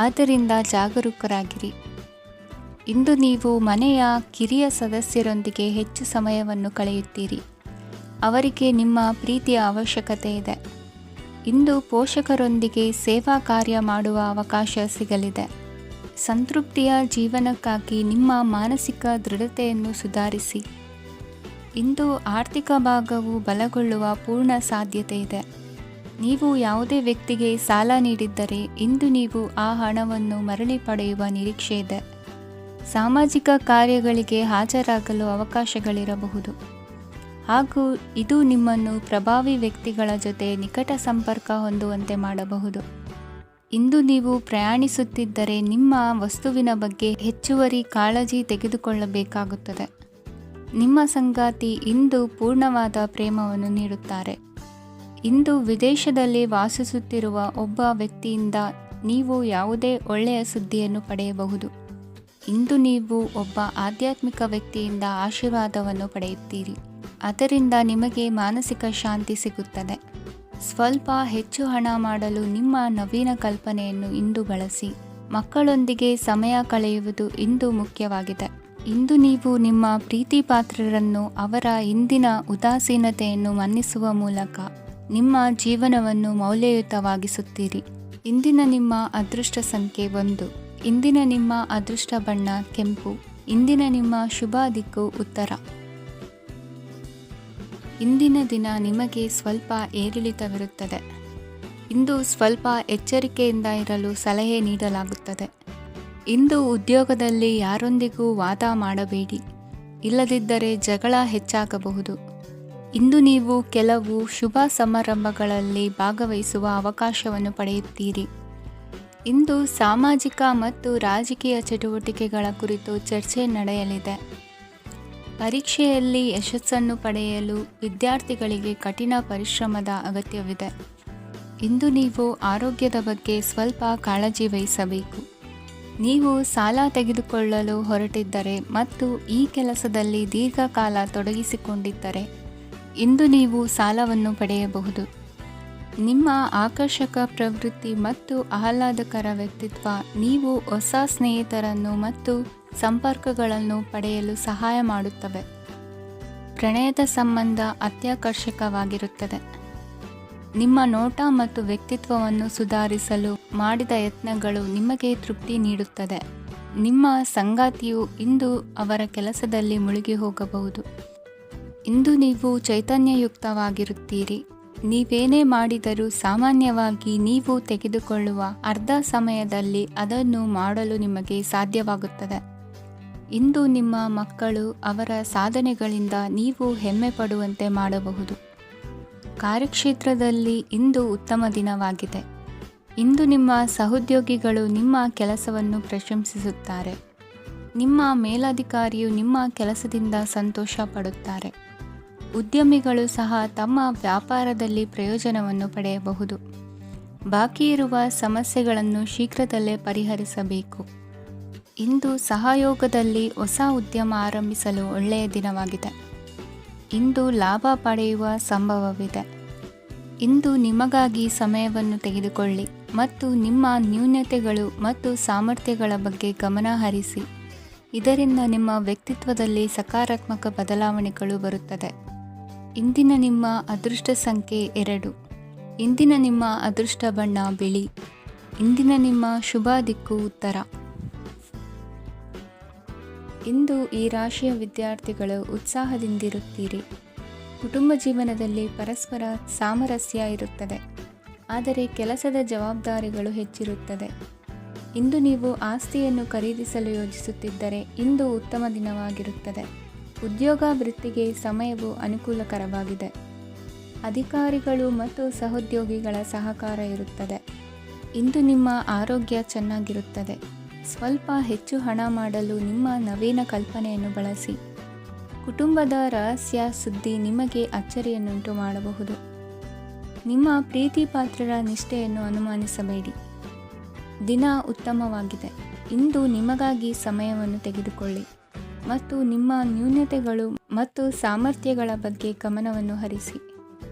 ಆದ್ದರಿಂದ ಜಾಗರೂಕರಾಗಿರಿ. ಇಂದು ನೀವು ಮನೆಯ ಕಿರಿಯ ಸದಸ್ಯರೊಂದಿಗೆ ಹೆಚ್ಚು ಸಮಯವನ್ನು ಕಳೆಯುತ್ತೀರಿ. ಅವರಿಗೆ ನಿಮ್ಮ ಪ್ರೀತಿಯ ಅವಶ್ಯಕತೆ ಇದೆ. ಇಂದು ಪೋಷಕರೊಂದಿಗೆ ಸೇವಾ ಕಾರ್ಯ ಮಾಡುವ ಅವಕಾಶ ಸಿಗಲಿದೆ. ಸಂತೃಪ್ತಿಯ ಜೀವನಕ್ಕಾಗಿ ನಿಮ್ಮ ಮಾನಸಿಕ ದೃಢತೆಯನ್ನು ಸುಧಾರಿಸಿ. ಇಂದು ಆರ್ಥಿಕ ಭಾಗವು ಬಲಗೊಳ್ಳುವ ಪೂರ್ಣ ಸಾಧ್ಯತೆ ಇದೆ. ನೀವು ಯಾವುದೇ ವ್ಯಕ್ತಿಗೆ ಸಾಲ ನೀಡಿದ್ದರೆ ಇಂದು ನೀವು ಆ ಹಣವನ್ನು ಮರಳಿ ಪಡೆಯುವ ನಿರೀಕ್ಷೆ ಇದೆ. ಸಾಮಾಜಿಕ ಕಾರ್ಯಗಳಿಗೆ ಹಾಜರಾಗಲು ಅವಕಾಶಗಳಿರಬಹುದು ಹಾಗೂ ಇದು ನಿಮ್ಮನ್ನು ಪ್ರಭಾವಿ ವ್ಯಕ್ತಿಗಳ ಜೊತೆ ನಿಕಟ ಸಂಪರ್ಕ ಹೊಂದುವಂತೆ ಮಾಡಬಹುದು. ಇಂದು ನೀವು ಪ್ರಯಾಣಿಸುತ್ತಿದ್ದರೆ ನಿಮ್ಮ ವಸ್ತುವಿನ ಬಗ್ಗೆ ಹೆಚ್ಚುವರಿ ಕಾಳಜಿ ತೆಗೆದುಕೊಳ್ಳಬೇಕಾಗುತ್ತದೆ. ನಿಮ್ಮ ಸಂಗಾತಿ ಇಂದು ಪೂರ್ಣವಾದ ಪ್ರೇಮವನ್ನು ನೀಡುತ್ತಾರೆ. ಇಂದು ವಿದೇಶದಲ್ಲಿ ವಾಸಿಸುತ್ತಿರುವ ಒಬ್ಬ ವ್ಯಕ್ತಿಯಿಂದ ನೀವು ಯಾವುದೇ ಒಳ್ಳೆಯ ಸುದ್ದಿಯನ್ನು ಪಡೆಯಬಹುದು. ಇಂದು ನೀವು ಒಬ್ಬ ಆಧ್ಯಾತ್ಮಿಕ ವ್ಯಕ್ತಿಯಿಂದ ಆಶೀರ್ವಾದವನ್ನು ಪಡೆಯುತ್ತೀರಿ. ಅದರಿಂದ ನಿಮಗೆ ಮಾನಸಿಕ ಶಾಂತಿ ಸಿಗುತ್ತದೆ. ಸ್ವಲ್ಪ ಹೆಚ್ಚು ಹಣ ಮಾಡಲು ನಿಮ್ಮ ನವೀನ ಕಲ್ಪನೆಯನ್ನು ಇಂದು ಬಳಸಿ. ಮಕ್ಕಳೊಂದಿಗೆ ಸಮಯ ಕಳೆಯುವುದು ಇಂದು ಮುಖ್ಯವಾಗಿದೆ. ಇಂದು ನೀವು ನಿಮ್ಮ ಪ್ರೀತಿ ಪಾತ್ರರನ್ನು ಅವರ ಇಂದಿನ ಉದಾಸೀನತೆಯನ್ನು ಮನ್ನಿಸುವ ಮೂಲಕ ನಿಮ್ಮ ಜೀವನವನ್ನು ಮೌಲ್ಯಯುತವಾಗಿಸುತ್ತೀರಿ. ಇಂದಿನ ನಿಮ್ಮ ಅದೃಷ್ಟ ಸಂಖ್ಯೆ 1. ಇಂದಿನ ನಿಮ್ಮ ಅದೃಷ್ಟ ಬಣ್ಣ ಕೆಂಪು. ಇಂದಿನ ನಿಮ್ಮ ಶುಭ ದಿಕ್ಕು ಉತ್ತರ. ಇಂದಿನ ದಿನ ನಿಮಗೆ ಸ್ವಲ್ಪ ಏರಿಳಿತವಿರುತ್ತದೆ. ಇಂದು ಸ್ವಲ್ಪ ಎಚ್ಚರಿಕೆಯಿಂದ ಇರಲು ಸಲಹೆ ನೀಡಲಾಗುತ್ತದೆ. ಇಂದು ಉದ್ಯೋಗದಲ್ಲಿ ಯಾರೊಂದಿಗೂ ವಾದ ಮಾಡಬೇಡಿ, ಇಲ್ಲದಿದ್ದರೆ ಜಗಳ ಹೆಚ್ಚಾಗಬಹುದು. ಇಂದು ನೀವು ಕೆಲವು ಶುಭ ಸಮಾರಂಭಗಳಲ್ಲಿ ಭಾಗವಹಿಸುವ ಅವಕಾಶವನ್ನು ಪಡೆಯುತ್ತೀರಿ. ಇಂದು ಸಾಮಾಜಿಕ ಮತ್ತು ರಾಜಕೀಯ ಚಟುವಟಿಕೆಗಳ ಕುರಿತು ಚರ್ಚೆ ನಡೆಯಲಿದೆ. ಪರೀಕ್ಷೆಯಲ್ಲಿ ಯಶಸ್ಸನ್ನು ಪಡೆಯಲು ವಿದ್ಯಾರ್ಥಿಗಳಿಗೆ ಕಠಿಣ ಪರಿಶ್ರಮದ ಅಗತ್ಯವಿದೆ. ಇಂದು ನೀವು ಆರೋಗ್ಯದ ಬಗ್ಗೆ ಸ್ವಲ್ಪ ಕಾಳಜಿ ವಹಿಸಬೇಕು. ನೀವು ಸಾಲ ತೆಗೆದುಕೊಳ್ಳಲು ಹೊರಟಿದ್ದರೆ ಮತ್ತು ಈ ಕೆಲಸದಲ್ಲಿ ದೀರ್ಘಕಾಲ ತೊಡಗಿಸಿಕೊಂಡಿದ್ದರೆ ಇಂದು ನೀವು ಸಾಲವನ್ನು ಪಡೆಯಬಹುದು. ನಿಮ್ಮ ಆಕರ್ಷಕ ಪ್ರವೃತ್ತಿ ಮತ್ತು ಆಹ್ಲಾದಕರ ವ್ಯಕ್ತಿತ್ವ ನೀವು ಹೊಸ ಸ್ನೇಹಿತರನ್ನು ಮತ್ತು ಸಂಪರ್ಕಗಳನ್ನು ಪಡೆಯಲು ಸಹಾಯ ಮಾಡುತ್ತವೆ. ಪ್ರಣಯದ ಸಂಬಂಧ ಅತ್ಯಾಕರ್ಷಕವಾಗಿರುತ್ತದೆ. ನಿಮ್ಮ ನೋಟ ಮತ್ತು ವ್ಯಕ್ತಿತ್ವವನ್ನು ಸುಧಾರಿಸಲು ಮಾಡಿದ ಯತ್ನಗಳು ನಿಮಗೆ ತೃಪ್ತಿ ನೀಡುತ್ತದೆ. ನಿಮ್ಮ ಸಂಗಾತಿಯು ಇಂದು ಅವರ ಕೆಲಸದಲ್ಲಿ ಮುಳುಗಿ ಹೋಗಬಹುದು. ಇಂದು ನೀವು ಚೈತನ್ಯಯುಕ್ತವಾಗಿರುತ್ತೀರಿ. ನೀವೇನೇ ಮಾಡಿದರೂ ಸಾಮಾನ್ಯವಾಗಿ ನೀವು ತೆಗೆದುಕೊಳ್ಳುವ ಅರ್ಧ ಸಮಯದಲ್ಲಿ ಅದನ್ನು ಮಾಡಲು ನಿಮಗೆ ಸಾಧ್ಯವಾಗುತ್ತದೆ. ಇಂದು ನಿಮ್ಮ ಮಕ್ಕಳು ಅವರ ಸಾಧನೆಗಳಿಂದ ನೀವು ಹೆಮ್ಮೆ ಪಡುವಂತೆ ಮಾಡಬಹುದು. ಕಾರ್ಯಕ್ಷೇತ್ರದಲ್ಲಿ ಇಂದು ಉತ್ತಮ ದಿನವಾಗಿದೆ. ಇಂದು ನಿಮ್ಮ ಸಹೋದ್ಯೋಗಿಗಳು ನಿಮ್ಮ ಕೆಲಸವನ್ನು ಪ್ರಶಂಸಿಸುತ್ತಾರೆ. ನಿಮ್ಮ ಮೇಲಧಿಕಾರಿಯು ನಿಮ್ಮ ಕೆಲಸದಿಂದ ಸಂತೋಷ ಪಡುತ್ತಾರೆ. ಉದ್ಯಮಿಗಳು ಸಹ ತಮ್ಮ ವ್ಯಾಪಾರದಲ್ಲಿ ಪ್ರಯೋಜನವನ್ನು ಪಡೆಯಬಹುದು. ಬಾಕಿ ಇರುವ ಸಮಸ್ಯೆಗಳನ್ನು ಶೀಘ್ರದಲ್ಲೇ ಪರಿಹರಿಸಬೇಕು. ಇಂದು ಸಹಯೋಗದಲ್ಲಿ ಹೊಸ ಉದ್ಯಮ ಆರಂಭಿಸಲು ಒಳ್ಳೆಯ ದಿನವಾಗಿದೆ. ಇಂದು ಲಾಭ ಪಡೆಯುವ ಸಂಭವವಿದೆ. ಇಂದು ನಿಮಗಾಗಿ ಸಮಯವನ್ನು ತೆಗೆದುಕೊಳ್ಳಿ ಮತ್ತು ನಿಮ್ಮ ನ್ಯೂನತೆಗಳು ಮತ್ತು ಸಾಮರ್ಥ್ಯಗಳ ಬಗ್ಗೆ ಗಮನ ಹರಿಸಿ. ಇದರಿಂದ ನಿಮ್ಮ ವ್ಯಕ್ತಿತ್ವದಲ್ಲಿ ಸಕಾರಾತ್ಮಕ ಬದಲಾವಣೆಗಳು ಬರುತ್ತದೆ. ಇಂದಿನ ನಿಮ್ಮ ಅದೃಷ್ಟ ಸಂಖ್ಯೆ 2. ಇಂದಿನ ನಿಮ್ಮ ಅದೃಷ್ಟ ಬಣ್ಣ ಬಿಳಿ. ಇಂದಿನ ನಿಮ್ಮ ಶುಭ ದಿಕ್ಕು ಉತ್ತರ. ಇಂದು ಈ ರಾಶಿಯ ವಿದ್ಯಾರ್ಥಿಗಳು ಉತ್ಸಾಹದಿಂದಿರುತ್ತೀರಿ. ಕುಟುಂಬ ಜೀವನದಲ್ಲಿ ಪರಸ್ಪರ ಸಾಮರಸ್ಯ ಇರುತ್ತದೆ, ಆದರೆ ಕೆಲಸದ ಜವಾಬ್ದಾರಿಗಳು ಹೆಚ್ಚಿರುತ್ತದೆ. ಇಂದು ನೀವು ಆಸ್ತಿಯನ್ನು ಖರೀದಿಸಲು ಯೋಜಿಸುತ್ತಿದ್ದರೆ ಇಂದು ಉತ್ತಮ ದಿನವಾಗಿರುತ್ತದೆ. ಉದ್ಯೋಗ ವೃತ್ತಿಗೆ ಸಮಯವು ಅನುಕೂಲಕರವಾಗಿದೆ. ಅಧಿಕಾರಿಗಳು ಮತ್ತು ಸಹೋದ್ಯೋಗಿಗಳ ಸಹಕಾರ ಇರುತ್ತದೆ. ಇಂದು ನಿಮ್ಮ ಆರೋಗ್ಯ ಚೆನ್ನಾಗಿರುತ್ತದೆ. ಸ್ವಲ್ಪ ಹೆಚ್ಚು ಹಣ ಮಾಡಲು ನಿಮ್ಮ ನವೀನ ಕಲ್ಪನೆಯನ್ನು ಬಳಸಿ. ಕುಟುಂಬದ ರಹಸ್ಯ ಸುದ್ದಿ ನಿಮಗೆ ಅಚ್ಚರಿಯನ್ನುಂಟು ಮಾಡಬಹುದು. ನಿಮ್ಮ ಪ್ರೀತಿ ಪಾತ್ರರ ನಿಷ್ಠೆಯನ್ನು ಅನುಮಾನಿಸಬೇಡಿ. ದಿನ ಉತ್ತಮವಾಗಿದೆ. ಇಂದು ನಿಮಗಾಗಿ ಸಮಯವನ್ನು ತೆಗೆದುಕೊಳ್ಳಿ ಮತ್ತು ನಿಮ್ಮ ನ್ಯೂನತೆಗಳು ಮತ್ತು ಸಾಮರ್ಥ್ಯಗಳ ಬಗ್ಗೆ ಗಮನವನ್ನು ಹರಿಸಿ.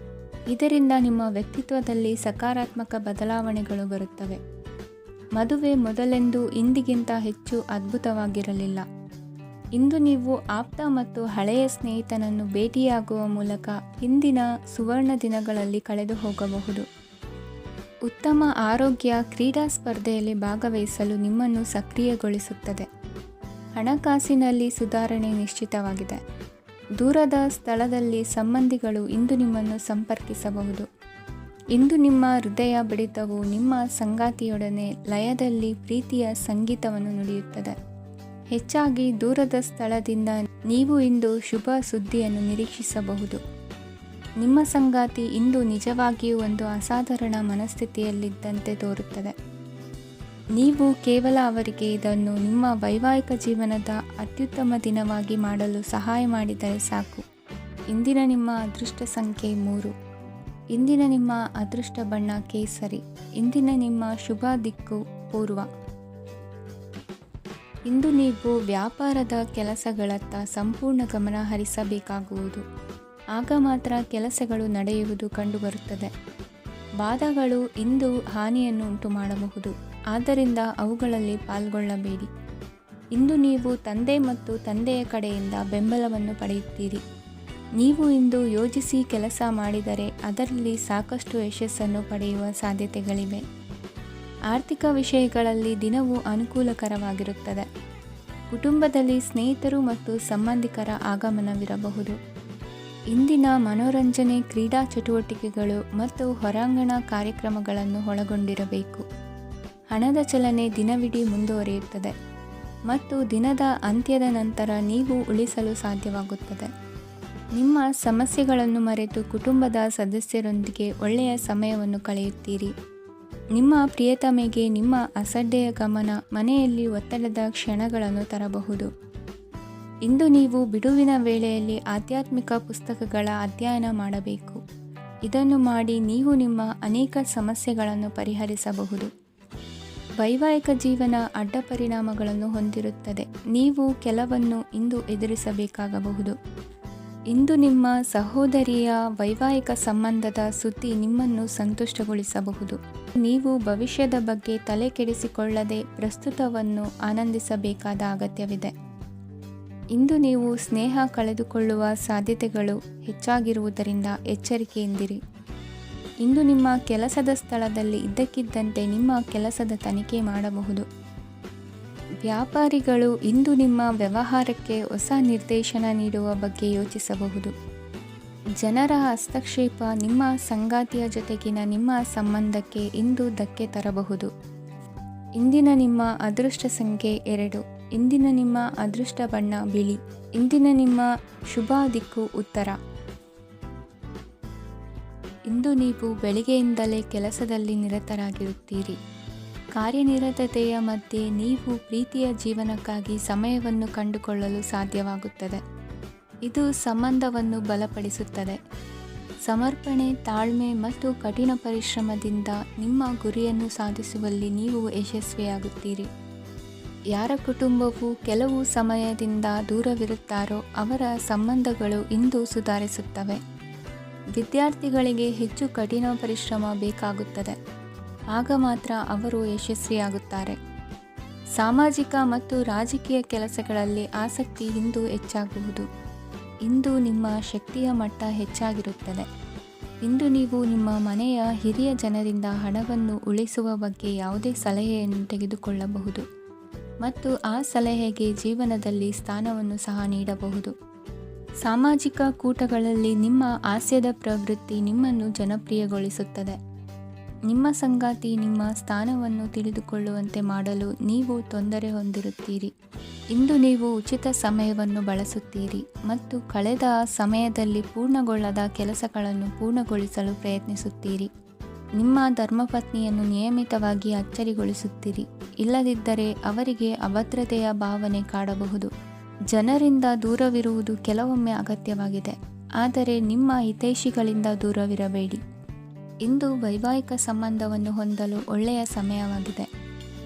ಇದರಿಂದ ನಿಮ್ಮ ವ್ಯಕ್ತಿತ್ವದಲ್ಲಿ ಸಕಾರಾತ್ಮಕ ಬದಲಾವಣೆಗಳು ಬರುತ್ತವೆ. ಮದುವೆ ಮೊದಲೆಂದೂ ಇಂದಿಗಿಂತ ಹೆಚ್ಚು ಅದ್ಭುತವಾಗಿರಲಿಲ್ಲ. ಇಂದು ನೀವು ಆಪ್ತ ಮತ್ತು ಹಳೆಯ ಸ್ನೇಹಿತನನ್ನು ಭೇಟಿಯಾಗುವ ಮೂಲಕ ಹಿಂದಿನ ಸುವರ್ಣ ದಿನಗಳಲ್ಲಿ ಕಳೆದು ಹೋಗಬಹುದು. ಉತ್ತಮ ಆರೋಗ್ಯ ಕ್ರೀಡಾ ಸ್ಪರ್ಧೆಯಲ್ಲಿ ಭಾಗವಹಿಸಲು ನಿಮ್ಮನ್ನು ಸಕ್ರಿಯಗೊಳಿಸುತ್ತದೆ. ಹಣಕಾಸಿನಲ್ಲಿ ಸುಧಾರಣೆ ನಿಶ್ಚಿತವಾಗಿದೆ. ದೂರದ ಸ್ಥಳದಲ್ಲಿ ಸಂಬಂಧಿಗಳು ಇಂದು ನಿಮ್ಮನ್ನು ಸಂಪರ್ಕಿಸಬಹುದು. ಇಂದು ನಿಮ್ಮ ಹೃದಯ ಬಡಿತವು ನಿಮ್ಮ ಸಂಗಾತಿಯೊಡನೆ ಲಯದಲ್ಲಿ ಪ್ರೀತಿಯ ಸಂಗೀತವನ್ನು ನುಡಿಯುತ್ತದೆ. ಹೆಚ್ಚಾಗಿ ದೂರದ ಸ್ಥಳದಿಂದ ನೀವು ಇಂದು ಶುಭ ಸುದ್ದಿಯನ್ನು ನಿರೀಕ್ಷಿಸಬಹುದು. ನಿಮ್ಮ ಸಂಗಾತಿ ಇಂದು ನಿಜವಾಗಿಯೂ ಒಂದು ಅಸಾಧಾರಣ ಮನಸ್ಥಿತಿಯಲ್ಲಿದ್ದಂತೆ ತೋರುತ್ತದೆ. ನೀವು ಕೇವಲ ಅವರಿಗೆ ಇದನ್ನು ನಿಮ್ಮ ವೈವಾಹಿಕ ಜೀವನದ ಅತ್ಯುತ್ತಮ ದಿನವಾಗಿ ಮಾಡಲು ಸಹಾಯ ಮಾಡಿದರೆ ಸಾಕು. ಇಂದಿನ ನಿಮ್ಮ ಅದೃಷ್ಟ ಸಂಖ್ಯೆ 3. ಇಂದಿನ ನಿಮ್ಮ ಅದೃಷ್ಟ ಬಣ್ಣ ಕೇಸರಿ. ಇಂದಿನ ನಿಮ್ಮ ಶುಭ ದಿಕ್ಕು ಪೂರ್ವ. ಇಂದು ನೀವು ವ್ಯಾಪಾರದ ಕೆಲಸಗಳತ್ತ ಸಂಪೂರ್ಣ ಗಮನ ಹರಿಸಬೇಕಾಗುವುದು. ಆಗ ಮಾತ್ರ ಕೆಲಸಗಳು ನಡೆಯುವುದು ಕಂಡುಬರುತ್ತದೆ. ವಾದಗಳು ಇಂದು ಹಾನಿಯನ್ನು ಉಂಟು ಮಾಡಬಹುದು, ಆದ್ದರಿಂದ ಅವುಗಳಲ್ಲಿ ಪಾಲ್ಗೊಳ್ಳಬೇಡಿ. ಇಂದು ನೀವು ತಂದೆ ಮತ್ತು ತಂದೆಯ ಕಡೆಯಿಂದ ಬೆಂಬಲವನ್ನು ಪಡೆಯುತ್ತೀರಿ. ನೀವು ಇಂದು ಯೋಜಿಸಿ ಕೆಲಸ ಮಾಡಿದರೆ ಅದರಲ್ಲಿ ಸಾಕಷ್ಟು ಯಶಸ್ಸನ್ನು ಪಡೆಯುವ ಸಾಧ್ಯತೆಗಳಿವೆ. ಆರ್ಥಿಕ ವಿಷಯಗಳಲ್ಲಿ ದಿನವೂ ಅನುಕೂಲಕರವಾಗಿರುತ್ತದೆ. ಕುಟುಂಬದಲ್ಲಿ ಸ್ನೇಹಿತರು ಮತ್ತು ಸಂಬಂಧಿಕರ ಆಗಮನವಿರಬಹುದು. ಇಂದಿನ ಮನೋರಂಜನೆ ಕ್ರೀಡಾ ಚಟುವಟಿಕೆಗಳು ಮತ್ತು ಹೊರಾಂಗಣ ಕಾರ್ಯಕ್ರಮಗಳನ್ನು ಒಳಗೊಂಡಿರಬೇಕು. ಹಣದ ಚಲನೆ ದಿನವಿಡೀ ಮುಂದುವರಿಯುತ್ತದೆ ಮತ್ತು ದಿನದ ಅಂತ್ಯದ ನಂತರ ನೀವು ಉಳಿಸಲು ಸಾಧ್ಯವಾಗುತ್ತದೆ. ನಿಮ್ಮ ಸಮಸ್ಯೆಗಳನ್ನು ಮರೆತು ಕುಟುಂಬದ ಸದಸ್ಯರೊಂದಿಗೆ ಒಳ್ಳೆಯ ಸಮಯವನ್ನು ಕಳೆಯುತ್ತೀರಿ. ನಿಮ್ಮ ಪ್ರಿಯತಮೆಗೆ ನಿಮ್ಮ ಅಸಡ್ಡೆಯ ಗಮನ ಮನೆಯಲ್ಲಿ ಒತ್ತಡದ ಕ್ಷಣಗಳನ್ನು ತರಬಹುದು. ಇಂದು ನೀವು ಬಿಡುವಿನ ವೇಳೆಯಲ್ಲಿ ಆಧ್ಯಾತ್ಮಿಕ ಪುಸ್ತಕಗಳ ಅಧ್ಯಯನ ಮಾಡಬೇಕು. ಇದನ್ನು ಮಾಡಿ ನೀವು ನಿಮ್ಮ ಅನೇಕ ಸಮಸ್ಯೆಗಳನ್ನು ಪರಿಹರಿಸಬಹುದು. ವೈವಾಹಿಕ ಜೀವನ ಅಡ್ಡ ಪರಿಣಾಮಗಳನ್ನು ಹೊಂದಿರುತ್ತದೆ. ನೀವು ಕೆಲವನ್ನು ಇಂದು ಎದುರಿಸಬೇಕಾಗಬಹುದು. ಇಂದು ನಿಮ್ಮ ಸಹೋದರಿಯ ವೈವಾಹಿಕ ಸಂಬಂಧದ ಸುದ್ದಿ ನಿಮ್ಮನ್ನು ಸಂತುಷ್ಟಗೊಳಿಸಬಹುದು. ನೀವು ಭವಿಷ್ಯದ ಬಗ್ಗೆ ತಲೆ ಕೆಡಿಸಿಕೊಳ್ಳದೆ ಪ್ರಸ್ತುತವನ್ನು ಆನಂದಿಸಬೇಕಾದ ಅಗತ್ಯವಿದೆ. ಇಂದು ನೀವು ಸ್ನೇಹ ಕಳೆದುಕೊಳ್ಳುವ ಸಾಧ್ಯತೆಗಳು ಹೆಚ್ಚಾಗಿರುವುದರಿಂದ ಎಚ್ಚರಿಕೆಯಿಂದಿರಿ. ಇಂದು ನಿಮ್ಮ ಕೆಲಸದ ಸ್ಥಳದಲ್ಲಿ ಇದ್ದಕ್ಕಿದ್ದಂತೆ ನಿಮ್ಮ ಕೆಲಸದ ತನಿಖೆ ಮಾಡಬಹುದು. ವ್ಯಾಪಾರಿಗಳು ಇಂದು ನಿಮ್ಮ ವ್ಯವಹಾರಕ್ಕೆ ಹೊಸ ನಿರ್ದೇಶನ ನೀಡುವ ಬಗ್ಗೆ ಯೋಚಿಸಬಹುದು. ಜನರ ಹಸ್ತಕ್ಷೇಪ ನಿಮ್ಮ ಸಂಗಾತಿಯ ಜೊತೆಗಿನ ನಿಮ್ಮ ಸಂಬಂಧಕ್ಕೆ ಇಂದು ಧಕ್ಕೆ ತರಬಹುದು. ಇಂದಿನ ನಿಮ್ಮ ಅದೃಷ್ಟ ಸಂಖ್ಯೆ 2. ಇಂದಿನ ನಿಮ್ಮ ಅದೃಷ್ಟ ಬಣ್ಣ ಬಿಳಿ. ಇಂದಿನ ನಿಮ್ಮ ಶುಭ ದಿಕ್ಕು ಉತ್ತರ. ಇಂದು ನೀವು ಬೆಳಿಗ್ಗೆಯಿಂದಲೇ ಕೆಲಸದಲ್ಲಿ ನಿರತರಾಗಿರುತ್ತೀರಿ. ಕಾರ್ಯನಿರತತೆಯ ಮಧ್ಯೆ ನೀವು ಪ್ರೀತಿಯ ಜೀವನಕ್ಕಾಗಿ ಸಮಯವನ್ನು ಕಂಡುಕೊಳ್ಳಲು ಸಾಧ್ಯವಾಗುತ್ತದೆ. ಇದು ಸಂಬಂಧವನ್ನು ಬಲಪಡಿಸುತ್ತದೆ. ಸಮರ್ಪಣೆ, ತಾಳ್ಮೆ ಮತ್ತು ಕಠಿಣ ಪರಿಶ್ರಮದಿಂದ ನಿಮ್ಮ ಗುರಿಯನ್ನು ಸಾಧಿಸುವಲ್ಲಿ ನೀವು ಯಶಸ್ವಿಯಾಗುತ್ತೀರಿ. ಯಾರ ಕುಟುಂಬವು ಕೆಲವು ಸಮಯದಿಂದ ದೂರವಿರುತ್ತಾರೋ ಅವರ ಸಂಬಂಧಗಳು ಇಂದು ಸುಧಾರಿಸುತ್ತವೆ. ವಿದ್ಯಾರ್ಥಿಗಳಿಗೆ ಹೆಚ್ಚು ಕಠಿಣ ಪರಿಶ್ರಮ ಬೇಕಾಗುತ್ತದೆ. ಆಗ ಮಾತ್ರ ಅವರು ಯಶಸ್ವಿಯಾಗುತ್ತಾರೆ. ಸಾಮಾಜಿಕ ಮತ್ತು ರಾಜಕೀಯ ಕೆಲಸಗಳಲ್ಲಿ ಆಸಕ್ತಿ ಇಂದು ಹೆಚ್ಚಾಗುವುದು. ಇಂದು ನಿಮ್ಮ ಶಕ್ತಿಯ ಮಟ್ಟ ಹೆಚ್ಚಾಗಿರುತ್ತದೆ. ಇಂದು ನೀವು ನಿಮ್ಮ ಮನೆಯ ಹಿರಿಯ ಜನರಿಂದ ಹಣವನ್ನು ಉಳಿಸುವ ಬಗ್ಗೆ ಯಾವುದೇ ಸಲಹೆಯನ್ನು ತೆಗೆದುಕೊಳ್ಳಬಹುದು ಮತ್ತು ಆ ಸಲಹೆಗೆ ಜೀವನದಲ್ಲಿ ಸ್ಥಾನವನ್ನು ಸಹ ನೀಡಬಹುದು. ಸಾಮಾಜಿಕ ಕೂಟಗಳಲ್ಲಿ ನಿಮ್ಮ ಹಾಸ್ಯದ ಪ್ರವೃತ್ತಿ ನಿಮ್ಮನ್ನು ಜನಪ್ರಿಯಗೊಳಿಸುತ್ತದೆ. ನಿಮ್ಮ ಸಂಗಾತಿ ನಿಮ್ಮ ಸ್ಥಾನವನ್ನು ತಿಳಿದುಕೊಳ್ಳುವಂತೆ ಮಾಡಲು ನೀವು ತೊಂದರೆ ಹೊಂದಿರುತ್ತೀರಿ. ಇಂದು ನೀವು ಉಚಿತ ಸಮಯವನ್ನು ಬಳಸುತ್ತೀರಿ ಮತ್ತು ಕಳೆದ ಸಮಯದಲ್ಲಿ ಪೂರ್ಣಗೊಳ್ಳದ ಕೆಲಸಗಳನ್ನು ಪೂರ್ಣಗೊಳಿಸಲು ಪ್ರಯತ್ನಿಸುತ್ತೀರಿ. ನಿಮ್ಮ ಧರ್ಮಪತ್ನಿಯನ್ನು ನಿಯಮಿತವಾಗಿ ಅಚ್ಚರಿಗೊಳಿಸುತ್ತೀರಿ. ಇಲ್ಲದಿದ್ದರೆ ಅವರಿಗೆ ಅಭದ್ರತೆಯ ಭಾವನೆ ಕಾಡಬಹುದು. ಜನರಿಂದ ದೂರವಿರುವುದು ಕೆಲವೊಮ್ಮೆ ಅಗತ್ಯವಾಗಿದೆ, ಆದರೆ ನಿಮ್ಮ ಹಿತೈಷಿಗಳಿಂದ ದೂರವಿರಬೇಡಿ. ಇಂದು ವೈವಾಹಿಕ ಸಂಬಂಧವನ್ನು ಹೊಂದಲು ಒಳ್ಳೆಯ ಸಮಯವಾಗಿದೆ.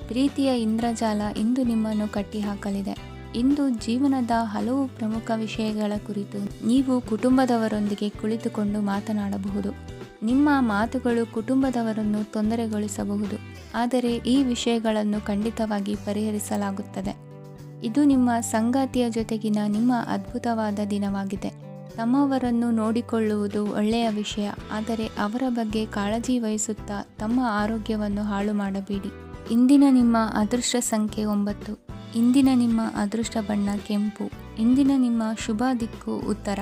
ಪ್ರೀತಿಯ ಇಂದ್ರಜಾಲ ಇಂದು ನಿಮ್ಮನ್ನು ಕಟ್ಟಿಹಾಕಲಿದೆ. ಇಂದು ಜೀವನದ ಹಲವು ಪ್ರಮುಖ ವಿಷಯಗಳ ಕುರಿತು ನೀವು ಕುಟುಂಬದವರೊಂದಿಗೆ ಕುಳಿತುಕೊಂಡು ಮಾತನಾಡಬಹುದು. ನಿಮ್ಮ ಮಾತುಗಳು ಕುಟುಂಬದವರನ್ನು ತೊಂದರೆಗೊಳಿಸಬಹುದು, ಆದರೆ ಈ ವಿಷಯಗಳನ್ನು ಖಂಡಿತವಾಗಿ ಪರಿಹರಿಸಲಾಗುತ್ತದೆ. ಇದು ನಿಮ್ಮ ಸಂಗಾತಿಯ ಜೊತೆಗಿನ ನಿಮ್ಮ ಅದ್ಭುತವಾದ ದಿನವಾಗಿದೆ. ತಮ್ಮವರನ್ನು ನೋಡಿಕೊಳ್ಳುವುದು ಒಳ್ಳೆಯ ವಿಷಯ, ಆದರೆ ಅವರ ಬಗ್ಗೆ ಕಾಳಜಿ ವಹಿಸುತ್ತಾ ತಮ್ಮ ಆರೋಗ್ಯವನ್ನು ಹಾಳು ಮಾಡಬೇಡಿ. ಇಂದಿನ ನಿಮ್ಮ ಅದೃಷ್ಟ ಸಂಖ್ಯೆ 9. ಇಂದಿನ ನಿಮ್ಮ ಅದೃಷ್ಟ ಬಣ್ಣ ಕೆಂಪು. ಇಂದಿನ ನಿಮ್ಮ ಶುಭ ದಿಕ್ಕು ಉತ್ತರ.